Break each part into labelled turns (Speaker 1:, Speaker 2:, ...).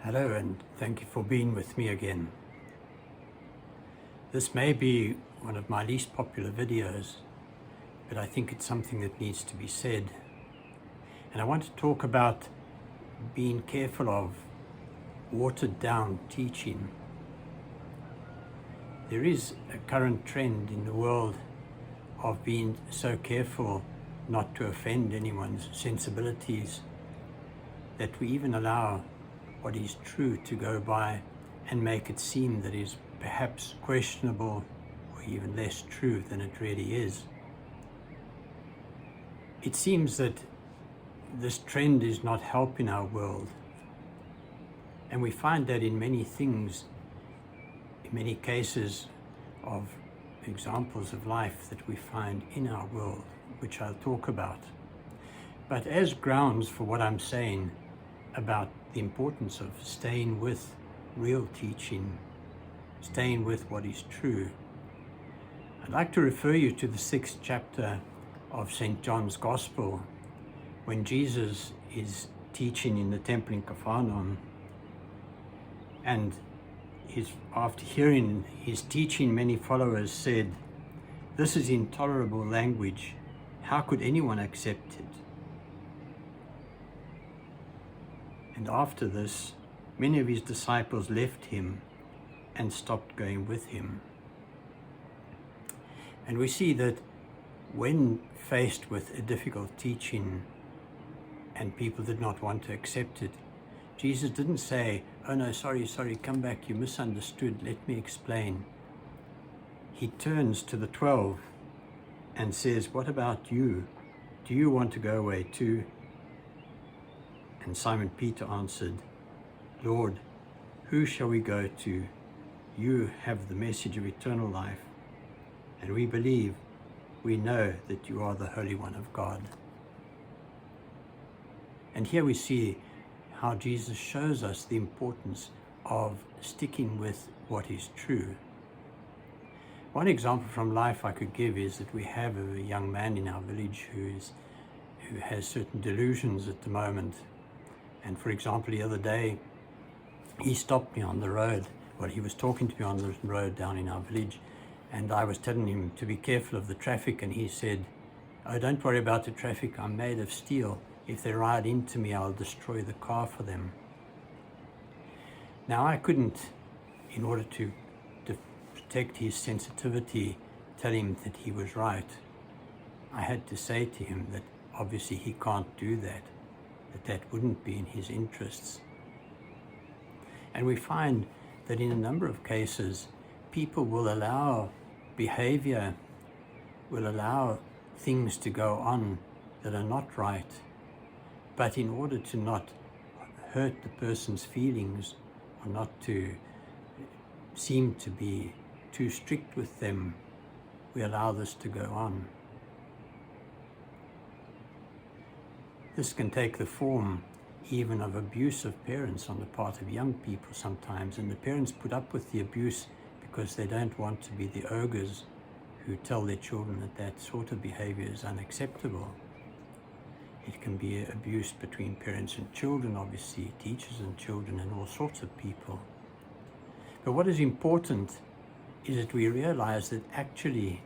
Speaker 1: Hello, and thank you for being with me again. This may be one of my least popular videos, but I think it's something that needs to be said. And I want to talk about being careful of watered down teaching. There is a current trend in the world of being so careful not to offend anyone's sensibilities that we even allow what is true to go by and make it seem that is perhaps questionable or even less true than it really is. It seems that this trend is not helping our world, and we find that in many things, in many cases of examples of life that we find in our world, which I'll talk about. But as grounds for what I'm saying about the importance of staying with real teaching, staying with what is true, I'd like to refer you to the 6th chapter of St. John's Gospel, when Jesus is teaching in the temple in Capernaum, and after hearing his teaching, many followers said, "This is intolerable language. How could anyone accept it?" And after this, many of his disciples left him and stopped going with him. And we see that when faced with a difficult teaching and people did not want to accept it, Jesus didn't say, "Oh no, sorry, come back, you misunderstood, let me explain." He turns to the 12 and says, "What about you? Do you want to go away too?" And Simon Peter answered, "Lord, who shall we go to? You have the message of eternal life, and we believe, we know that you are the Holy One of God." And here we see how Jesus shows us the importance of sticking with what is true. One example from life I could give is that we have a young man in our village who has certain delusions at the moment. And for example, the other day, he stopped me on the road. Well, he was talking to me on the road down in our village, and I was telling him to be careful of the traffic, and he said, "Oh, don't worry about the traffic, I'm made of steel. If they ride into me, I'll destroy the car for them." Now, I couldn't, in order to protect his sensitivity, tell him that he was right. I had to say to him that obviously he can't do that wouldn't be in his interests. And we find that in a number of cases, people will allow behavior, will allow things to go on that are not right, but in order to not hurt the person's feelings or not to seem to be too strict with them, we allow this to go on. This can take the form even of abuse of parents on the part of young people sometimes, and the parents put up with the abuse because they don't want to be the ogres who tell their children that sort of behavior is unacceptable. It can be abuse between parents and children, obviously, teachers and children, and all sorts of people. But what is important is that we realize that actually,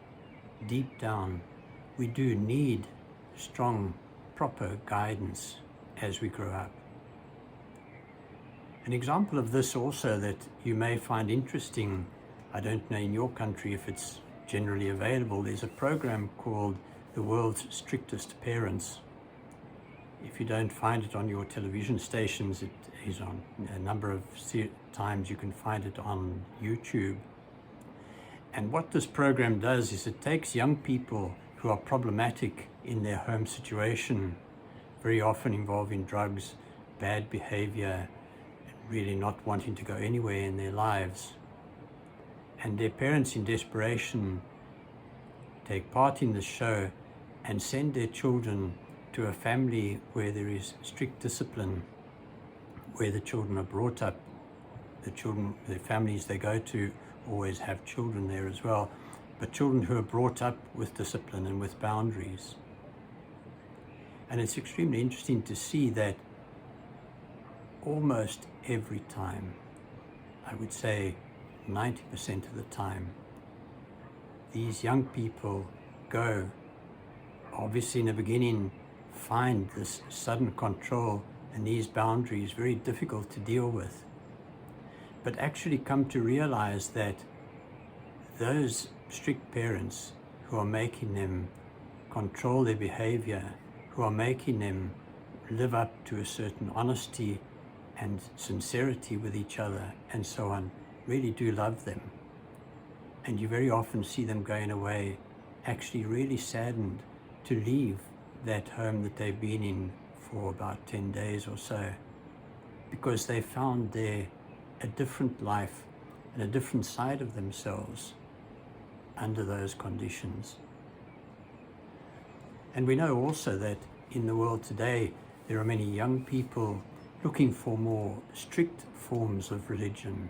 Speaker 1: deep down, we do need strong, proper guidance as we grow up. An example of this also that you may find interesting, I don't know in your country if it's generally available, there's a program called The World's Strictest Parents. If you don't find it on your television stations, it is on a number of times you can find it on YouTube. And what this program does is it takes young people who are problematic in their home situation, very often involving drugs, bad behavior, really not wanting to go anywhere in their lives. And their parents, in desperation, take part in the show and send their children to a family where there is strict discipline, where the children are brought up. The families they go to always have children there as well, but children who are brought up with discipline and with boundaries. And it's extremely interesting to see that almost every time, I would say 90% of the time, these young people go, obviously in the beginning, find this sudden control and these boundaries very difficult to deal with, but actually come to realize that those strict parents who are making them control their behavior, who are making them live up to a certain honesty and sincerity with each other and so on, really do love them. And you very often see them going away actually really saddened to leave that home that they've been in for about 10 days or so, because they found there a different life and a different side of themselves under those conditions. And we know also that in the world today, there are many young people looking for more strict forms of religion.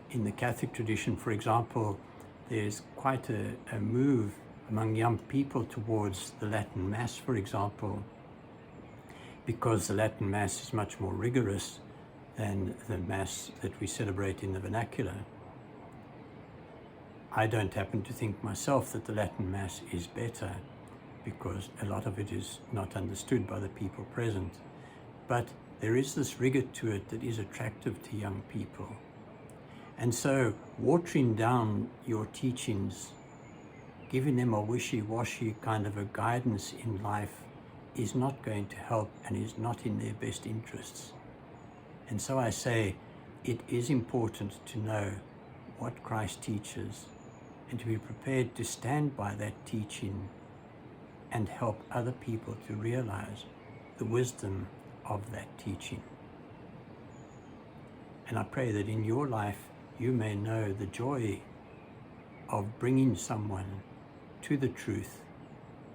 Speaker 1: In the Catholic tradition, for example, there's quite a move among young people towards the Latin Mass, for example, because the Latin Mass is much more rigorous than the Mass that we celebrate in the vernacular. I don't happen to think myself that the Latin Mass is better, because a lot of it is not understood by the people present. But there is this rigor to it that is attractive to young people. And so watering down your teachings, giving them a wishy-washy kind of a guidance in life, is not going to help and is not in their best interests. And so I say it is important to know what Christ teaches and to be prepared to stand by that teaching and help other people to realize the wisdom of that teaching. And I pray that in your life you may know the joy of bringing someone to the truth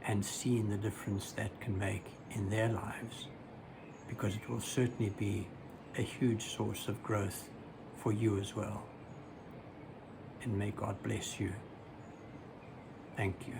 Speaker 1: and seeing the difference that can make in their lives, because it will certainly be a huge source of growth for you as well. And may God bless you. Thank you.